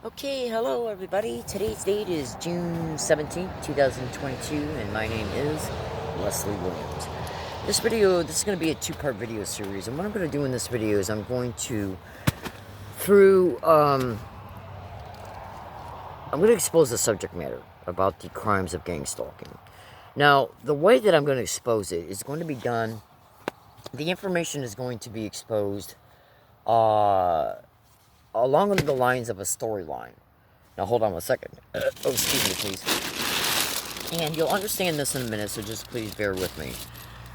Okay, hello everybody. Today's date is June 17th, 2022, and my name is Leslie Williams. This is going to be a two-part video series, and what I'm going to do in this video is I'm going to, I'm going to expose the subject matter about the crimes of gang stalking. Now, the way that I'm going to expose it is going to be done, the information is going to be exposed, along the lines of a storyline. Now, hold on one second. Excuse me, please. And you'll understand this in a minute, so just please bear with me.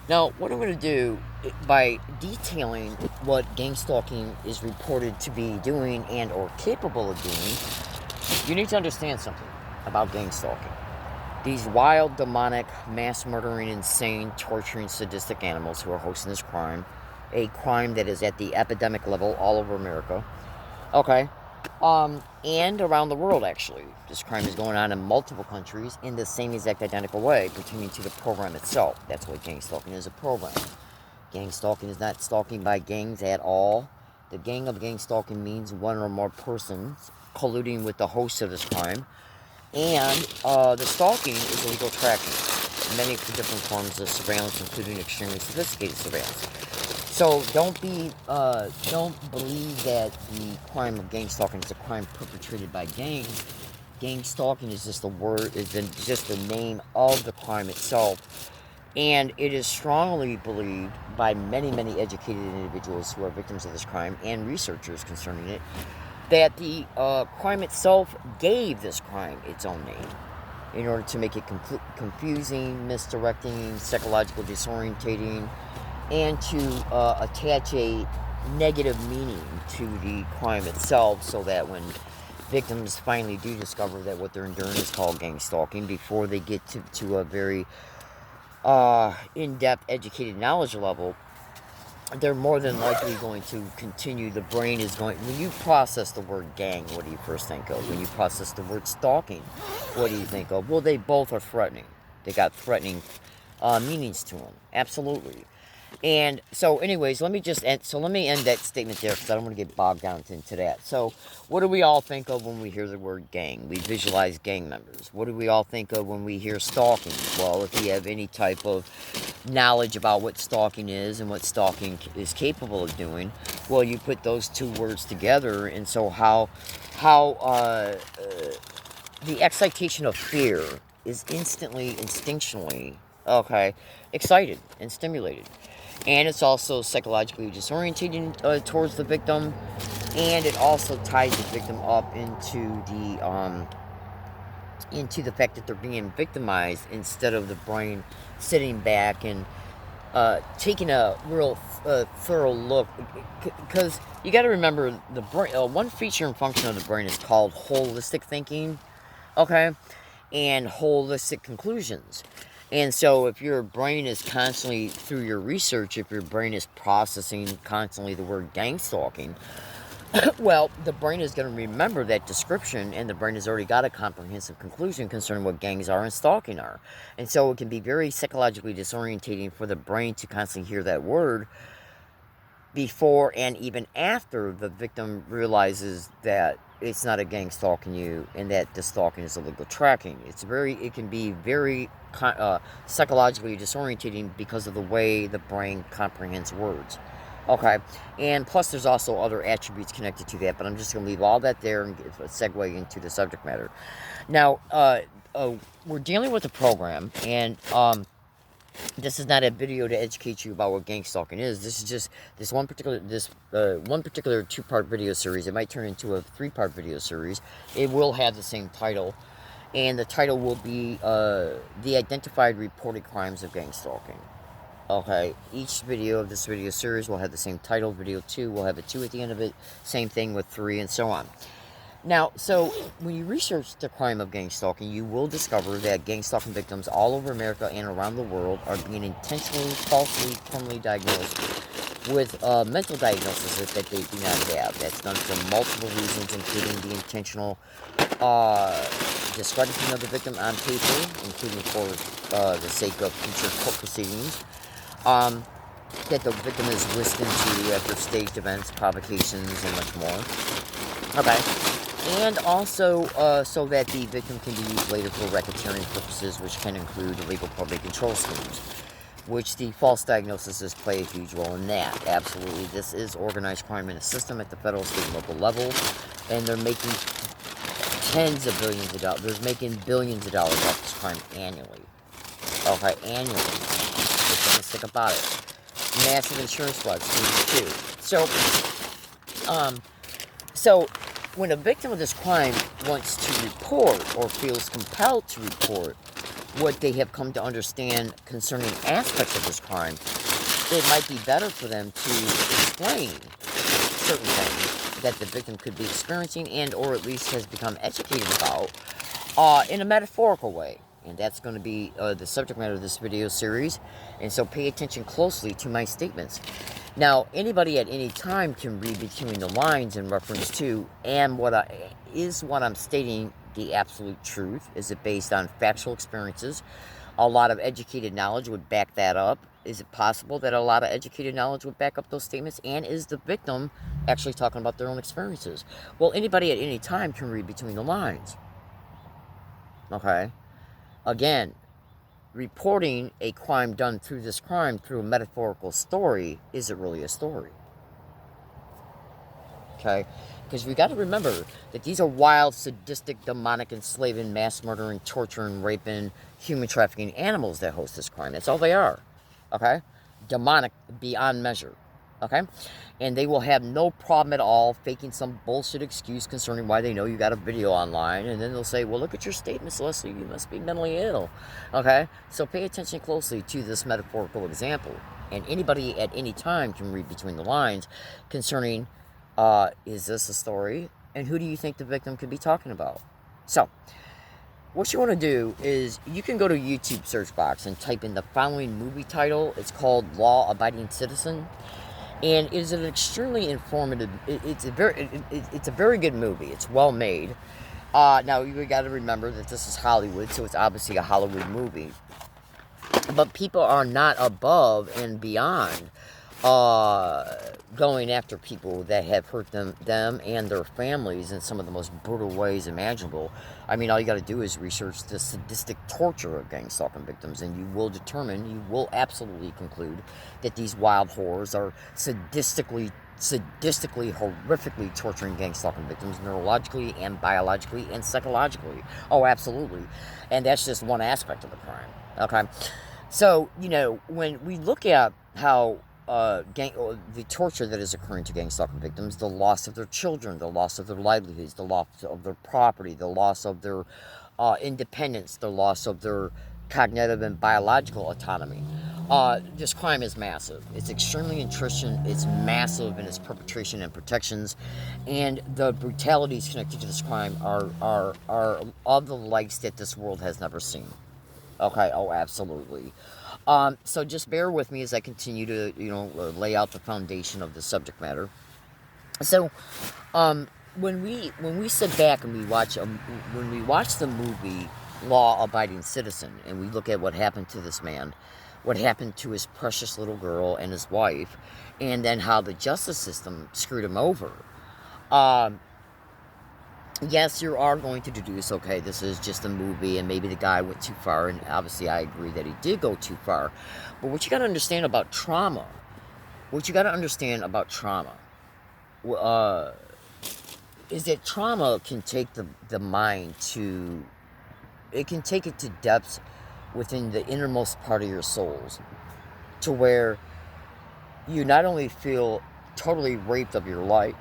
Now, what I'm going to do, by detailing what gang stalking is reported to be doing and or capable of doing, you need to understand something about gang stalking. These wild, demonic, mass-murdering, insane, torturing, sadistic animals who are hosting this crime, a crime that is at the epidemic level all over America, okay, and around the world, actually. This crime is going on in multiple countries in the same exact identical way pertaining to the program itself. That's what gang stalking is, a program. Gang stalking is not stalking by gangs at all. The gang of gang stalking means one or more persons colluding with the host of this crime. And the stalking is illegal tracking. Many different forms of surveillance, including extremely sophisticated surveillance. So don't believe that the crime of gang stalking is a crime perpetrated by gangs. Gang stalking is just just the name of the crime itself, and it is strongly believed by many, many educated individuals who are victims of this crime and researchers concerning it that the crime itself gave this crime its own name in order to make it confusing, misdirecting, psychological disorientating, and to attach a negative meaning to the crime itself, so that when victims finally do discover that what they're enduring is called gang stalking, before they get to a very in-depth educated knowledge level, they're more than likely going to continue. The brain is going, when you process the word gang, what do you first think of? When you process the word stalking, what do you think of? Well, they both are threatening. They got threatening meanings to them. Absolutely. And so, anyways, let me end that statement there, because I don't want to get bogged down into that. So, what do we all think of when we hear the word gang? We visualize gang members. What do we all think of when we hear stalking? Well, if you have any type of knowledge about what stalking is and what stalking is capable of doing, well, you put those two words together, and so how the excitation of fear is instantly, instinctually, okay, excited and stimulated. And it's also psychologically disorientating towards the victim, and it also ties the victim up into the fact that they're being victimized, instead of the brain sitting back and taking a real thorough look. Because you got to remember, the brain, one feature and function of the brain is called holistic thinking, okay, and holistic conclusions. And so if your brain is constantly, through your research, if your brain is processing constantly the word gang stalking, well, the brain is going to remember that description, and the brain has already got a comprehensive conclusion concerning what gangs are and stalking are. And so it can be very psychologically disorientating for the brain to constantly hear that word before and even after the victim realizes that it's not a gang stalking you, and that the stalking is illegal tracking. It can be very psychologically disorientating because of the way the brain comprehends words. Okay, and plus there's also other attributes connected to that, but I'm just going to leave all that there and segue into the subject matter. Now, we're dealing with a program, and this is not a video to educate you about what gang stalking is. This is just one particular two-part video series. It might turn into a three-part video series. It will have the same title, and the title will be The Identified Reported Crimes of Gang Stalking. Okay, each video of this video series will have the same title. Video 2 will have a 2 at the end of it. Same thing with 3, and so on. Now, so when you research the crime of gang stalking, you will discover that gang stalking victims all over America and around the world are being intentionally, falsely, criminally diagnosed with mental diagnoses that they do not have. That's done for multiple reasons, including the intentional discrediting of the victim on paper, including for the sake of future court proceedings, that the victim is listened to after staged events, provocations, and much more. Okay. and also so that the victim can be used later for racketeering purposes, which can include illegal public control schemes, which the false diagnoses play a huge role in that. Absolutely, this is organized crime in a system at the federal, state, and local level, and they're making tens of billions of dollars. They're making billions of dollars off this crime annually. Okay, annually. Make no mistake about it. Massive insurance floods too. So when a victim of this crime wants to report or feels compelled to report what they have come to understand concerning aspects of this crime, it might be better for them to explain certain things that the victim could be experiencing and or at least has become educated about in a metaphorical way. And that's going to be the subject matter of this video series. And so pay attention closely to my statements. Now, anybody at any time can read between the lines in reference to, and what I'm stating the absolute truth? Is it based on factual experiences? A lot of educated knowledge would back that up. Is it possible that a lot of educated knowledge would back up those statements? And is the victim actually talking about their own experiences? Well, anybody at any time can read between the lines. Okay? Again, reporting a crime done through this crime through a metaphorical story isn't really a story. Okay? Because we got to remember that these are wild, sadistic, demonic, enslaving, mass murdering, torturing, raping, human trafficking animals that host this crime. That's all they are. Okay? Demonic beyond measure. Okay? And they will have no problem at all faking some bullshit excuse concerning why they know you got a video online. And then they'll say, well, look at your statements, Leslie. You must be mentally ill. Okay? So pay attention closely to this metaphorical example. And anybody at any time can read between the lines concerning, is this a story? And who do you think the victim could be talking about? So, what you want to do is you can go to YouTube search box and type in the following movie title. It's called Law Abiding Citizen. And it is an extremely informative, it's a very good movie. It's well made. Now, you got to remember that this is Hollywood, so it's obviously a Hollywood movie. But people are not above and beyond going after people that have hurt them and their families in some of the most brutal ways imaginable. I mean, all you got to do is research the sadistic torture of gang stalking victims, and you will absolutely conclude that these wild horrors are sadistically, horrifically torturing gang stalking victims neurologically and biologically and psychologically. Oh, absolutely. And that's just one aspect of the crime. Okay? So, when we look at how the torture that is occurring to gang stalking victims, the loss of their children, the loss of their livelihoods, the loss of their property, the loss of their independence, the loss of their cognitive and biological autonomy. This crime is massive. It's extremely intrusive. It's massive in its perpetration and protections, and the brutalities connected to this crime are of the likes that this world has never seen. Okay, oh, absolutely. So just bear with me as I continue to, lay out the foundation of the subject matter. So, when we sit back and when we watch the movie Law Abiding Citizen, and we look at what happened to this man, what happened to his precious little girl and his wife, and then how the justice system screwed him over. Yes, you are going to deduce, okay, this is just a movie and maybe the guy went too far, and obviously I agree that he did go too far. But what you got to understand about trauma, is that trauma can take the mind it can take it to depths within the innermost part of your souls, to where you not only feel totally raped of your life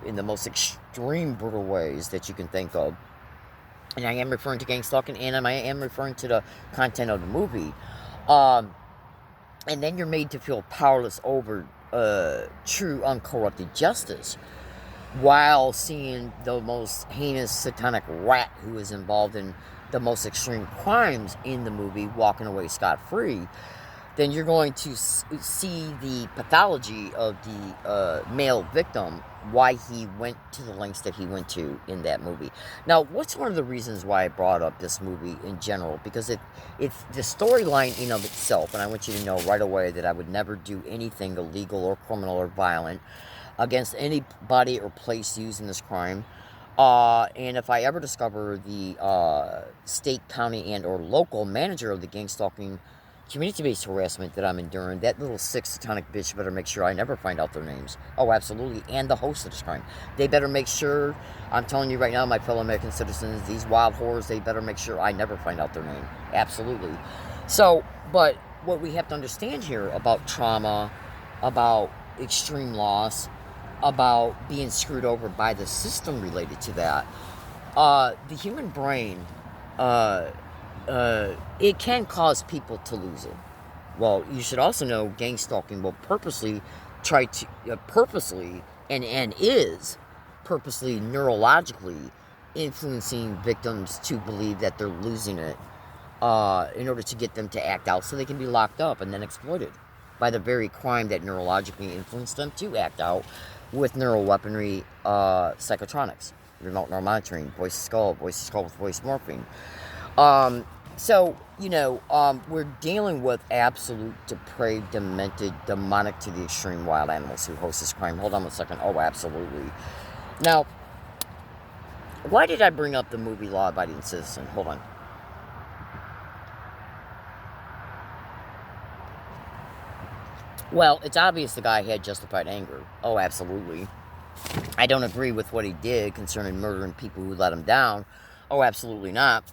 in the most extreme brutal ways that you can think of. And I am referring to gang stalking, and I am referring to the content of the movie. And then you're made to feel powerless over true uncorrupted justice, while seeing the most heinous satanic rat who is involved in the most extreme crimes in the movie walking away scot-free. Then you're going to see the pathology of the male victim, why he went to the lengths that he went to in that movie. Now, what's one of the reasons why I brought up this movie in general? Because it's the storyline in of itself, and I want you to know right away that I would never do anything illegal or criminal or violent. against anybody or place used in this crime. And if I ever discover the state, county, and or local manager of the gang stalking community-based harassment that I'm enduring, that little sick satanic bitch better make sure I never find out their names. Oh, absolutely. And the host of this crime. They better make sure, I'm telling you right now, my fellow American citizens, these wild whores, they better make sure I never find out their name. Absolutely. So, but what we have to understand here about trauma, about extreme loss, about being screwed over by the system related to that, the human brain, it can cause people to lose it. Well, you should also know gang stalking will purposely try to, and is purposely neurologically influencing victims to believe that they're losing it in order to get them to act out so they can be locked up and then exploited by the very crime that neurologically influenced them to act out with neural weaponry, psychotronics, remote neural monitoring, voice skull with voice morphing. So, we're dealing with absolute depraved, demented, demonic to the extreme wild animals who host this crime. Hold on a second. Oh, absolutely. Now, why did I bring up the movie Law Abiding Citizen? Hold on. Well, it's obvious the guy had justified anger. Oh, absolutely. I don't agree with what he did concerning murdering people who let him down. Oh, absolutely not.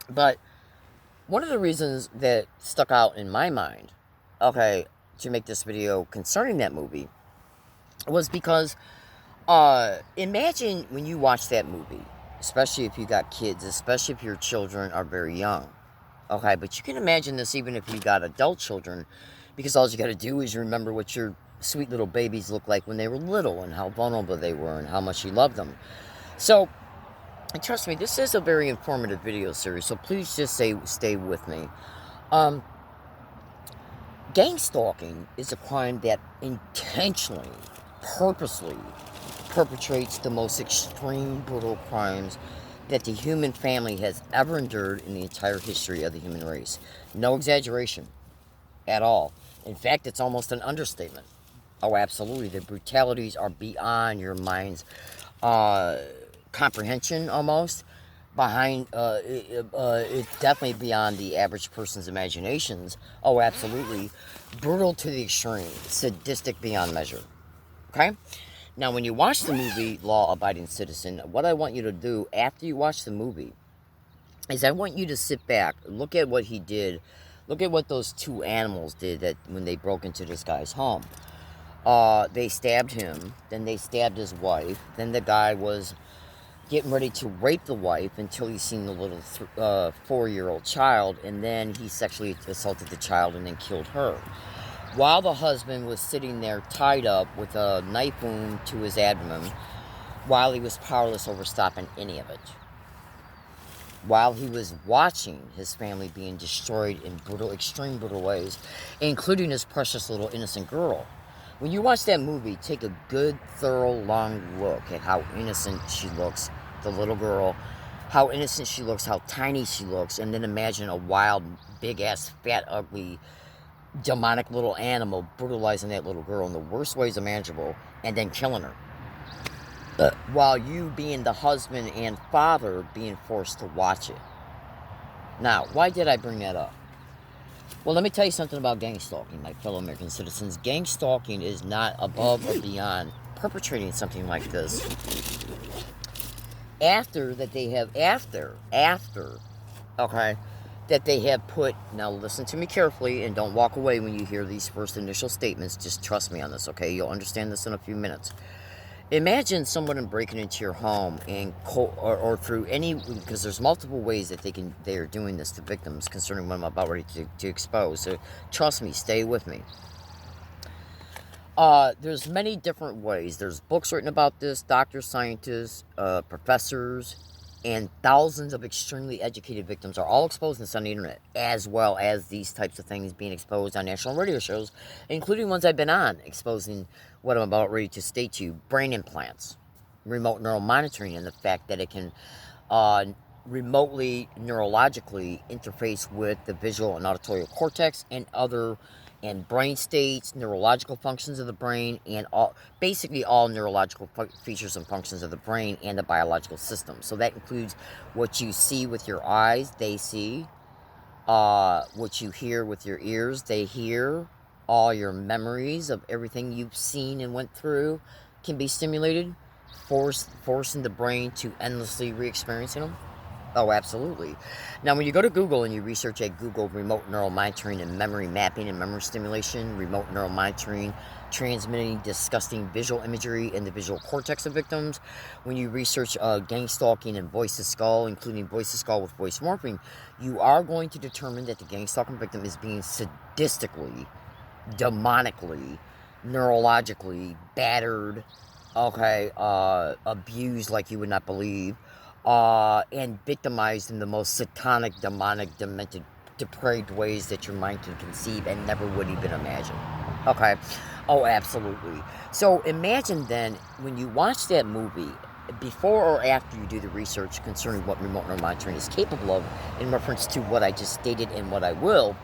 But one of the reasons that stuck out in my mind, okay, to make this video concerning that movie, was because imagine when you watch that movie, especially if you got kids, especially if your children are very young. Okay, but you can imagine this even if you got adult children, because all you got to do is remember what your sweet little babies looked like when they were little and how vulnerable they were and how much you loved them. So, and trust me, this is a very informative video series, so please just stay with me. Gang stalking is a crime that intentionally, purposely perpetrates the most extreme, brutal crimes that the human family has ever endured in the entire history of the human race. No exaggeration at all. In fact, it's almost an understatement. Oh, absolutely. The brutalities are beyond your mind's comprehension almost. It's definitely beyond the average person's imaginations. Oh, absolutely. Brutal to the extreme. Sadistic beyond measure. Okay? Now, when you watch the movie Law Abiding Citizen, what I want you to do after you watch the movie is I want you to sit back, look at what he did, look at what those two animals did that when they broke into this guy's home. They stabbed him, then they stabbed his wife, then the guy was getting ready to rape the wife until he seen the little 4-year-old child, and then he sexually assaulted the child and then killed her. While the husband was sitting there tied up with a knife wound to his abdomen, while he was powerless over stopping any of it. While he was watching his family being destroyed in brutal, extreme brutal ways, including his precious little innocent girl. When you watch that movie, take a good, thorough, long look at how innocent she looks, the little girl, how innocent she looks, how tiny she looks, and then imagine a wild, big-ass, fat, ugly, demonic little animal brutalizing that little girl in the worst ways imaginable, and then killing her. While you, being the husband and father, being forced to watch it. Now, why did I bring that up? Well, let me tell you something about gang stalking, my fellow American citizens. Gang stalking is not above or beyond perpetrating something like this after that they have, okay, that they have put, now listen to me carefully and don't walk away when you hear these first initial statements. Just trust me on this, okay? You'll understand this in a few minutes. Imagine someone breaking into your home and or through any, because there's multiple ways that they are doing this to victims concerning what I'm about ready to expose. So trust me, stay with me. There's many different ways. There's books written about this, doctors, scientists, professors, and thousands of extremely educated victims are all exposed this on the internet, as well as these types of things being exposed on national radio shows, including ones I've been on, exposing what I'm about ready to state to you: brain implants, remote neural monitoring, and the fact that it can remotely neurologically interface with the visual and auditory cortex and other and brain states, neurological functions of the brain, and basically all neurological features and functions of the brain and the biological system. So that includes what you see with your eyes, they see, what you hear with your ears, they hear, all your memories of everything you've seen and went through can be stimulated, forcing the brain to endlessly re-experiencing them. Oh, absolutely. Now, when you go to Google and you research at Google remote neural monitoring and memory mapping and memory stimulation, remote neural monitoring, transmitting disgusting visual imagery in the visual cortex of victims, when you research gang stalking and voice to skull, including voice to skull with voice morphing, you are going to determine that the gang stalking victim is being sadistically, demonically, neurologically battered, okay, abused like you would not believe, and victimized in the most satanic, demonic, demented, depraved ways that your mind can conceive and never would even imagine. Okay? Oh, absolutely. So imagine then, when you watch that movie, before or after you do the research concerning what remote neural monitoring is capable of, in reference to what I just stated and what I will,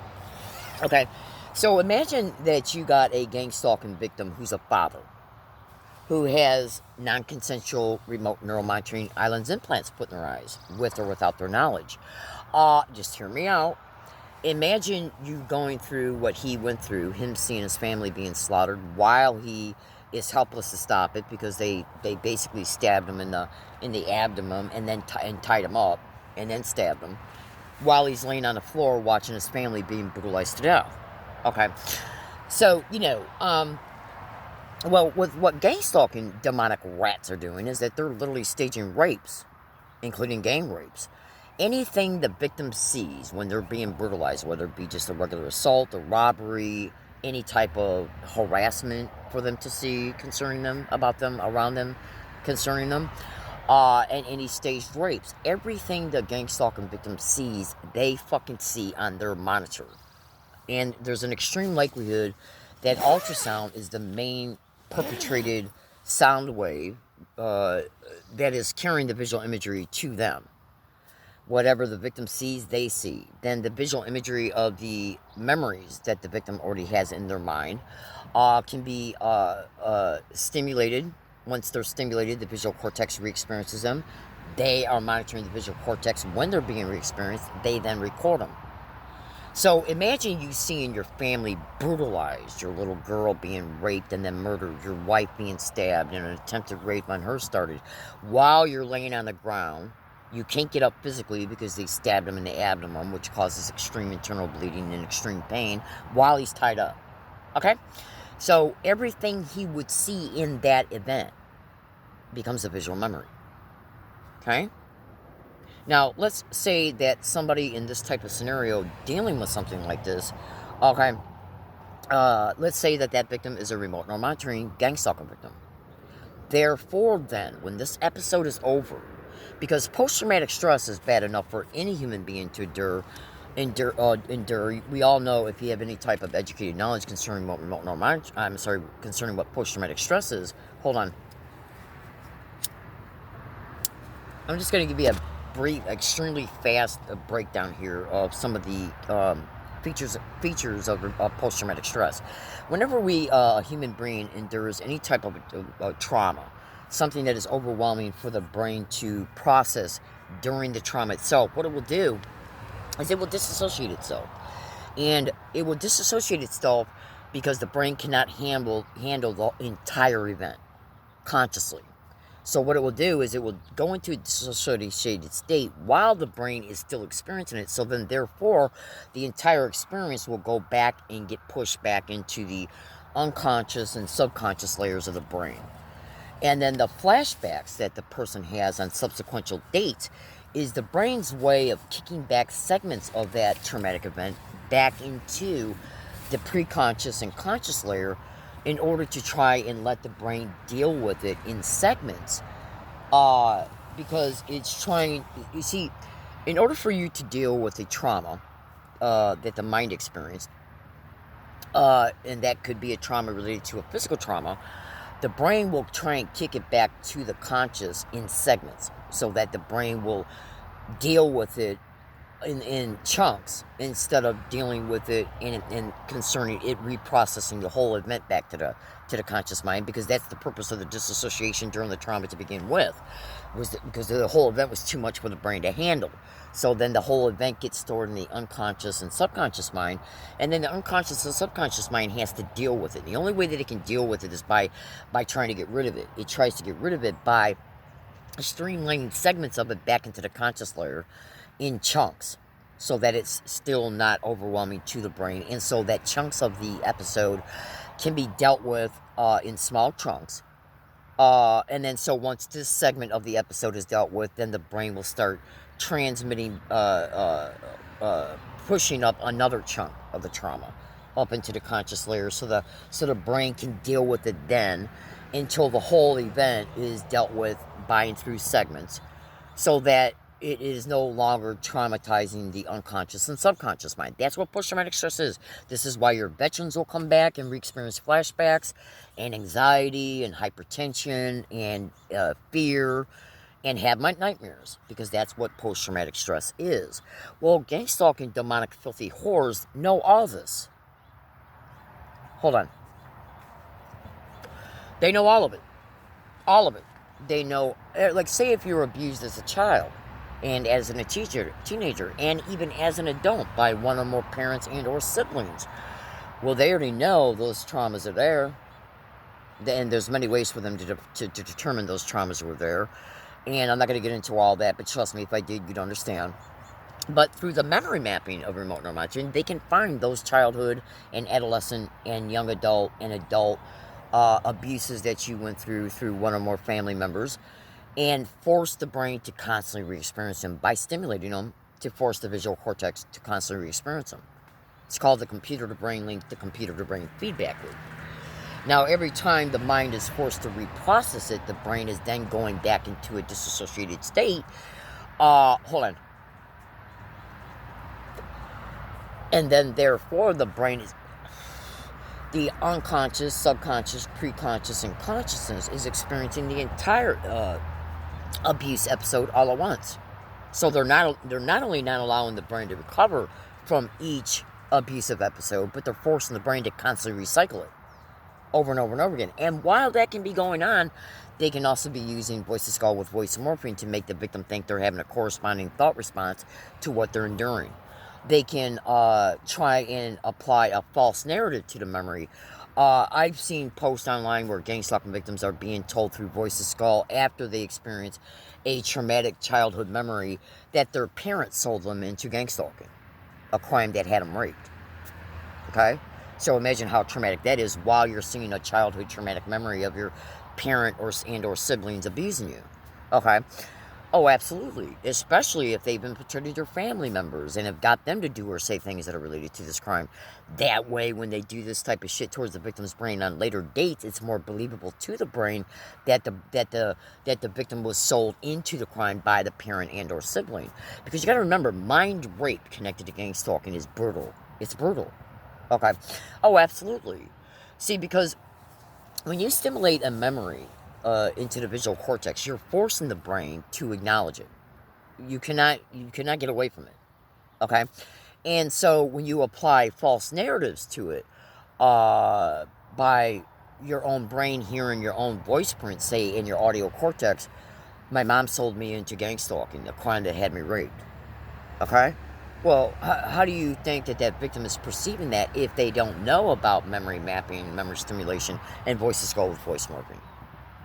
okay? So imagine that you got a gang stalking victim who's a father, who has non-consensual remote neural monitoring islands implants put in their eyes, with or without their knowledge. Just hear me out. Imagine you going through what he went through, him seeing his family being slaughtered while he is helpless to stop it, because they basically stabbed him in the abdomen and then tied him up and then stabbed him while he's laying on the floor watching his family being brutalized to death. Okay, so well, with what gang stalking demonic rats are doing is that they're literally staging rapes, including gang rapes. Anything the victim sees when they're being brutalized, whether it be just a regular assault, a robbery, any type of harassment for them to see concerning them, about them, around them, concerning them, and any staged rapes. Everything the gang stalking victim sees, they fucking see on their monitor. And there's an extreme likelihood that ultrasound is the main perpetrated sound wave that is carrying the visual imagery to them. Whatever the victim sees, they see. Then the visual imagery of the memories that the victim already has in their mind can be stimulated. Once they're stimulated, the visual cortex re-experiences them. They are monitoring the visual cortex when they're being re-experienced. They then record them. So imagine you seeing your family brutalized, your little girl being raped and then murdered, your wife being stabbed, and an attempted rape on her started, while you're laying on the ground. You can't get up physically because they stabbed him in the abdomen, which causes extreme internal bleeding and extreme pain while he's tied up. Okay? So everything he would see in that event becomes a visual memory. Okay? Now, let's say that somebody in this type of scenario dealing with something like this, okay, let's say that that victim is a remote neural monitoring gang stalking victim. Therefore, then, when this episode is over, because post-traumatic stress is bad enough for any human being to endure. We all know, if you have any type of educated knowledge concerning what remote neural monitoring, concerning what post-traumatic stress is. Hold on. I'm just going to give you a brief, extremely fast breakdown here of some of the features of post-traumatic stress. Whenever a human brain endures any type of trauma, something that is overwhelming for the brain to process during the trauma itself, what it will do is it will disassociate itself. And it will disassociate itself because the brain cannot handle the entire event consciously. So what it will do is it will go into a dissociated state while the brain is still experiencing it. So then, therefore, the entire experience will go back and get pushed back into the unconscious and subconscious layers of the brain. And then the flashbacks that the person has on subsequent dates is the brain's way of kicking back segments of that traumatic event back into the preconscious and conscious layer in order to try and let the brain deal with it in segments. Because it's trying, you see, in order for you to deal with a trauma that the mind experienced, and that could be a trauma related to a physical trauma, the brain will try and kick it back to the conscious in segments so that the brain will deal with it in chunks instead of dealing with it and concerning it reprocessing the whole event back to the conscious mind, because that's the purpose of the disassociation during the trauma to begin with, was that because the whole event was too much for the brain to handle. So then the whole event gets stored in the unconscious and subconscious mind, and then the unconscious and subconscious mind has to deal with it. The only way that it can deal with it is by trying to get rid of it. It tries to get rid of it by streamlining segments of it back into the conscious layer in chunks, so that it's still not overwhelming to the brain, and so that chunks of the episode can be dealt with in small chunks. And then so once this segment of the episode is dealt with, then the brain will start transmitting, pushing up another chunk of the trauma up into the conscious layer, so the brain can deal with it then until the whole event is dealt with by and through segments, so that it is no longer traumatizing the unconscious and subconscious mind. That's what post-traumatic stress is. This is why your veterans will come back and re-experience flashbacks and anxiety and hypertension and fear and have nightmares, because that's what post-traumatic stress is. Well, gang stalking, demonic, filthy whores know all this. Hold on. They know all of it. All of it. They know, like, say if you were abused as a child, and as a teenager, and even as an adult by one or more parents and or siblings. Well, they already know those traumas are there, and there's many ways for them to determine those traumas were there, and I'm not going to get into all that, but trust me, if I did, you'd understand. But through the memory mapping of remote neuromonitoring, they can find those childhood and adolescent and young adult and adult abuses that you went through one or more family members, and force the brain to constantly re-experience them by stimulating them, to force the visual cortex to constantly re-experience them. It's called the computer-to-brain link, the computer-to-brain feedback loop. Now, every time the mind is forced to reprocess it, the brain is then going back into a disassociated state. Hold on. And then, therefore, the brain is... the unconscious, subconscious, preconscious, and consciousness is experiencing the entire abuse episode all at once. So they're not only not allowing the brain to recover from each abusive episode, but they're forcing the brain to constantly recycle it over and over and over again. And while that can be going on, they can also be using voice to skull with voice morphine to make the victim think they're having a corresponding thought response to what they're enduring. They can try and apply a false narrative to the memory. I've seen posts online where gang stalking victims are being told through voice to skull, after they experience a traumatic childhood memory, that their parents sold them into gang stalking, a crime that had them raped. Okay? So imagine how traumatic that is while you're seeing a childhood traumatic memory of your parent or siblings abusing you. Okay? Oh, absolutely. Especially if they've been portrayed your family members and have got them to do or say things that are related to this crime. That way, when they do this type of shit towards the victim's brain on later dates, it's more believable to the brain that the victim was sold into the crime by the parent and or sibling. Because you got to remember, mind rape connected to gang stalking is brutal. It's brutal. Okay. Oh, absolutely. See, because when you stimulate a memory into the visual cortex, you're forcing the brain to acknowledge it. You cannot get away from it. Okay? And so when you apply false narratives to it, by your own brain hearing your own voice print, say in your audio cortex, my mom sold me into gang stalking, the crime that had me raped. Okay? Well, how do you think that victim is perceiving that if they don't know about memory mapping, memory stimulation, and voice to skull with voice morphing?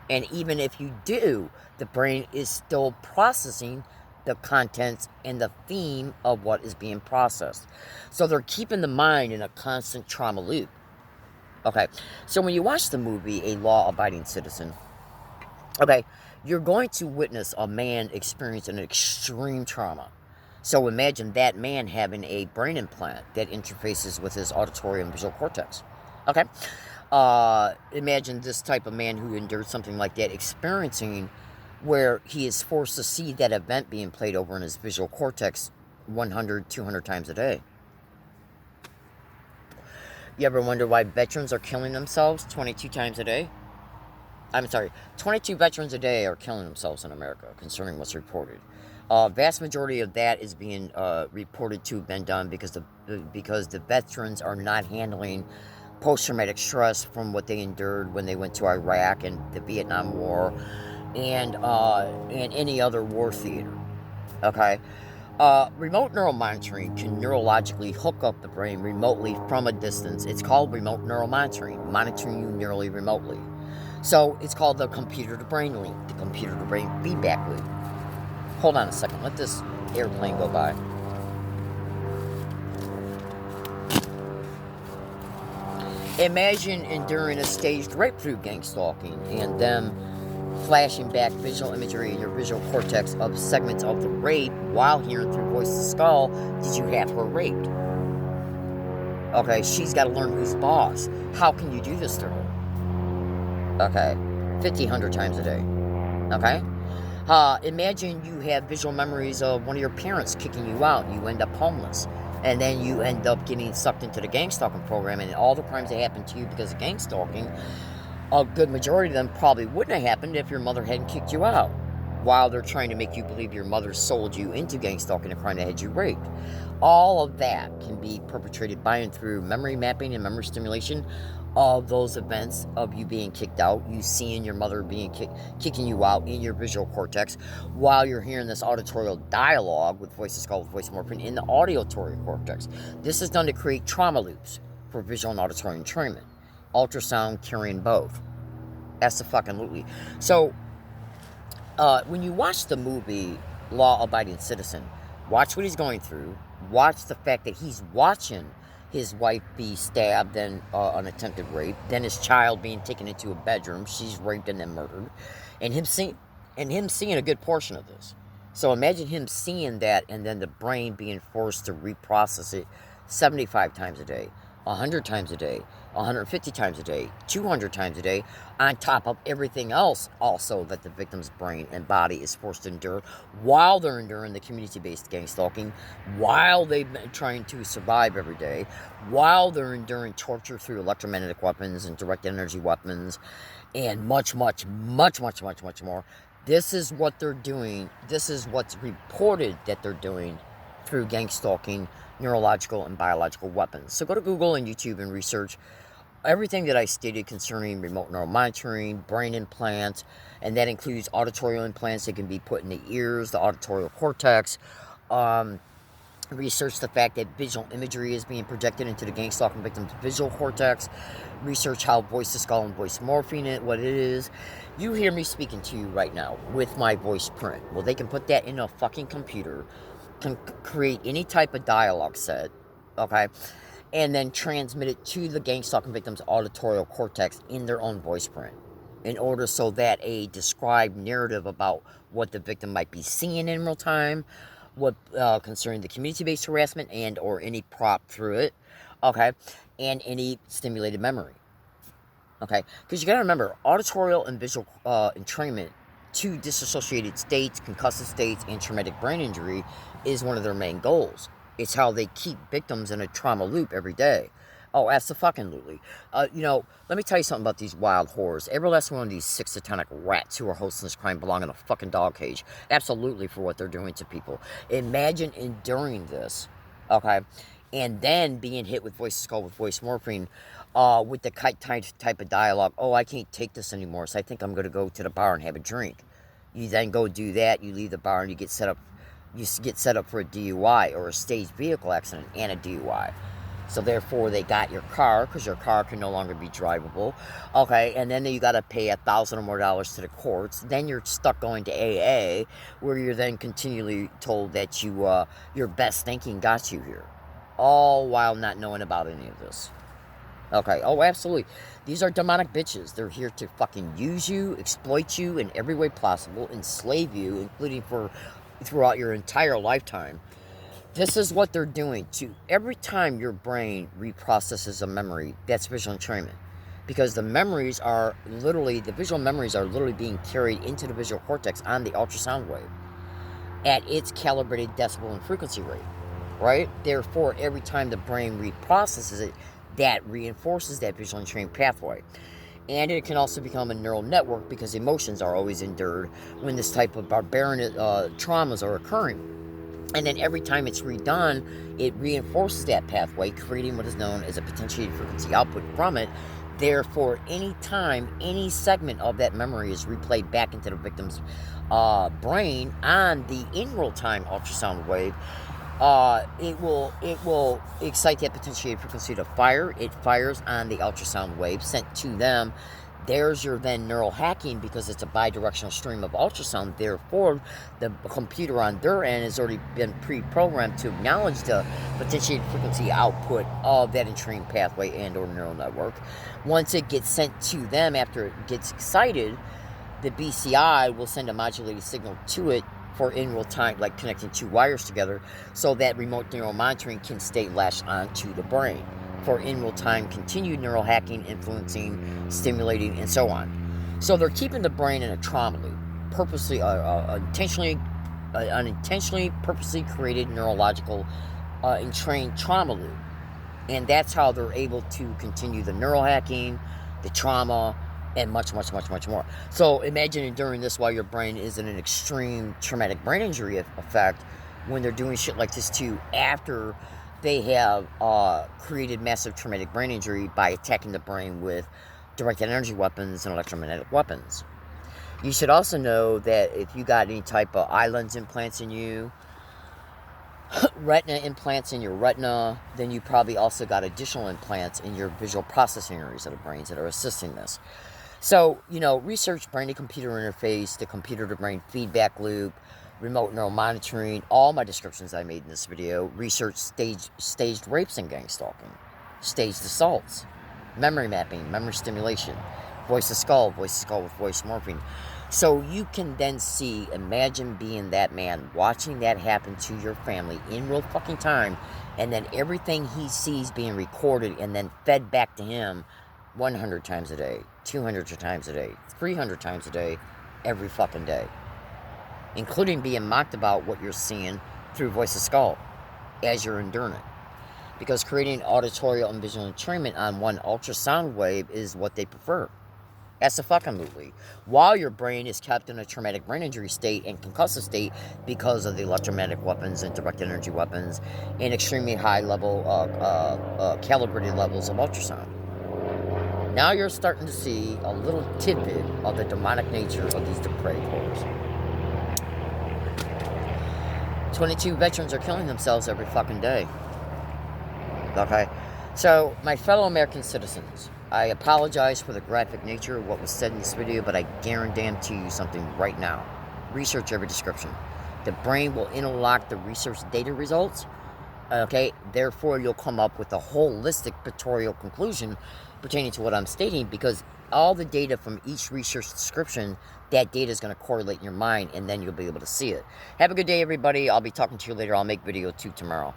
And even if you do, the brain is still processing the contents and the theme of what is being processed. So they're keeping the mind in a constant trauma loop. Okay, so when you watch the movie A Law-Abiding Citizen, okay, you're going to witness a man experience an extreme trauma. So imagine that man having a brain implant that interfaces with his auditory and visual cortex. Okay? Imagine this type of man who endured something like that experiencing where he is forced to see that event being played over in his visual cortex 100, 200 times a day. You ever wonder why veterans are killing themselves 22 times a day? I'm sorry, 22 veterans a day are killing themselves in America, concerning what's reported. Vast majority of that is being reported to have been done because the veterans are not handling post-traumatic stress from what they endured when they went to Iraq and the Vietnam War and any other war theater. Okay, remote neural monitoring can neurologically hook up the brain remotely from a distance. It's called remote neural monitoring, monitoring you nearly remotely. So it's called the computer to brain link, the computer to brain feedback loop. Hold on a second, let this airplane go by. Imagine enduring a staged rape through gang stalking and them flashing back visual imagery in your visual cortex of segments of the rape while hearing through voice to skull, did you have her raped? Okay, she's got to learn who's boss. How can you do this to her? Okay, 50, 100 times a day. Okay? Imagine you have visual memories of one of your parents kicking you out and you end up homeless. And then you end up getting sucked into the gang stalking program, and all the crimes that happened to you because of gang stalking, a good majority of them probably wouldn't have happened if your mother hadn't kicked you out. While they're trying to make you believe your mother sold you into gang stalking, a crime that had you raped. All of that can be perpetrated by and through memory mapping and memory stimulation of those events of you being kicked out, you seeing your mother being kicking you out in your visual cortex, while you're hearing this auditorial dialogue with voices called voice morphine in the auditory cortex. This is done to create trauma loops for visual and auditory entrainment. Ultrasound carrying both. That's the fucking loopy. So, when you watch the movie Law Abiding Citizen, watch what he's going through. Watch the fact that he's watching his wife be stabbed and an attempted rape, then his child being taken into a bedroom, she's raped and then murdered, and him seeing a good portion of this. So imagine him seeing that, and then the brain being forced to reprocess it 75 times a day, 100 times a day, 150 times a day, 200 times a day, on top of everything else also that the victim's brain and body is forced to endure while they're enduring the community-based gang stalking, while they've been trying to survive every day, while they're enduring torture through electromagnetic weapons and direct energy weapons, and much, much, much, much, much, much more. This is what they're doing. This is what's reported that they're doing through gang stalking, neurological and biological weapons. So go to Google and YouTube and research everything that I stated concerning remote neural monitoring, brain implants, and that includes auditorial implants that can be put in the ears, the auditorial cortex. Research the fact that visual imagery is being projected into the gang stalking victim's visual cortex. Research how voice to skull and voice morphine, what it is. You hear me speaking to you right now with my voice print. Well, they can put that in a fucking computer, can create any type of dialogue set, okay, and then transmit it to the gang stalking victim's auditorial cortex in their own voice print, in order so that a described narrative about what the victim might be seeing in real time, what concerning the community-based harassment and or any prop through it, okay, and any stimulated memory, okay, because you got to remember, auditorial and visual entrainment to disassociated states, concussive states, and traumatic brain injury is one of their main goals. It's how they keep victims in a trauma loop every day. Oh, absolutely. Let me tell you something about these wild whores. Every last one of these sick satanic rats who are hosting this crime belong in a fucking dog cage. Absolutely, for what they're doing to people. Imagine enduring this, okay, and then being hit with voice skull with voice morphine, with the type of dialogue. Oh, I can't take this anymore, so I think I'm going to go to the bar and have a drink. You then go do that. You leave the bar and you get set up. You get set up for a DUI or a staged vehicle accident and a DUI. So therefore, they got your car because your car can no longer be drivable. Okay, and then you got to pay $1,000 or more to the courts. Then you're stuck going to AA, where you're then continually told that your best thinking got you here, all while not knowing about any of this. Okay, oh, absolutely. These are demonic bitches. They're here to fucking use you, exploit you in every way possible, enslave you, including throughout your entire lifetime. This is what they're doing to every time your brain reprocesses a memory. That's visual entrainment, because the visual memories are literally being carried into the visual cortex on the ultrasound wave at its calibrated decibel and frequency rate, right? Therefore, every time the brain reprocesses it, that reinforces that visual entrainment pathway. And it can also become a neural network because emotions are always endured when this type of barbarian traumas are occurring. And then every time it's redone, it reinforces that pathway, creating what is known as a potentiated frequency output from it. Therefore, any time any segment of that memory is replayed back into the victim's brain on the in real time ultrasound wave, it will excite that potentiated frequency to fire. It fires on the ultrasound wave sent to them. There's your then neural hacking because it's a bidirectional stream of ultrasound. Therefore, the computer on their end has already been pre-programmed to acknowledge the potentiated frequency output of that entrained pathway and or neural network. Once it gets sent to them after it gets excited, the BCI will send a modulated signal to it for in real time, like connecting two wires together, so that remote neural monitoring can stay latched onto the brain for in real time continued neural hacking, influencing, stimulating, and so on. So they're keeping the brain in a trauma loop, purposely, unintentionally, purposely created neurological entrained trauma loop, and that's how they're able to continue the neural hacking, the trauma, and much, much, much, much more. So imagine enduring this while your brain is in an extreme traumatic brain injury effect when they're doing shit like this too after they have created massive traumatic brain injury by attacking the brain with directed energy weapons and electromagnetic weapons. You should also know that if you got any type of eye lens implants in you, retina implants in your retina, then you probably also got additional implants in your visual processing areas of the brains that are assisting this. So, research brain-to-computer interface, the computer-to-brain feedback loop, remote neural monitoring, all my descriptions I made in this video, research staged rapes and gang stalking, staged assaults, memory mapping, memory stimulation, voice to skull with voice morphing. So you can then imagine being that man, watching that happen to your family in real fucking time, and then everything he sees being recorded and then fed back to him 100 times a day, 200 times a day, 300 times a day, every fucking day. Including being mocked about what you're seeing through voice of skull as you're enduring it. Because creating auditorial and visual entrainment on one ultrasound wave is what they prefer. Absolutely. While your brain is kept in a traumatic brain injury state and concussive state because of the electromagnetic weapons and directed energy weapons and extremely high level, calibrated levels of ultrasound. Now you're starting to see a little tidbit of the demonic nature of these depraved horrors. 22 veterans are killing themselves every fucking day. Okay? So, my fellow American citizens, I apologize for the graphic nature of what was said in this video, but I guarantee you something right now. Research every description. The brain will interlock the research data results. Okay? Therefore, you'll come up with a holistic pictorial conclusion pertaining to what I'm stating, because all the data from each research description, that data is going to correlate in your mind, and then you'll be able to see it. Have a good day, everybody. I'll be talking to you later. I'll make video 2 tomorrow.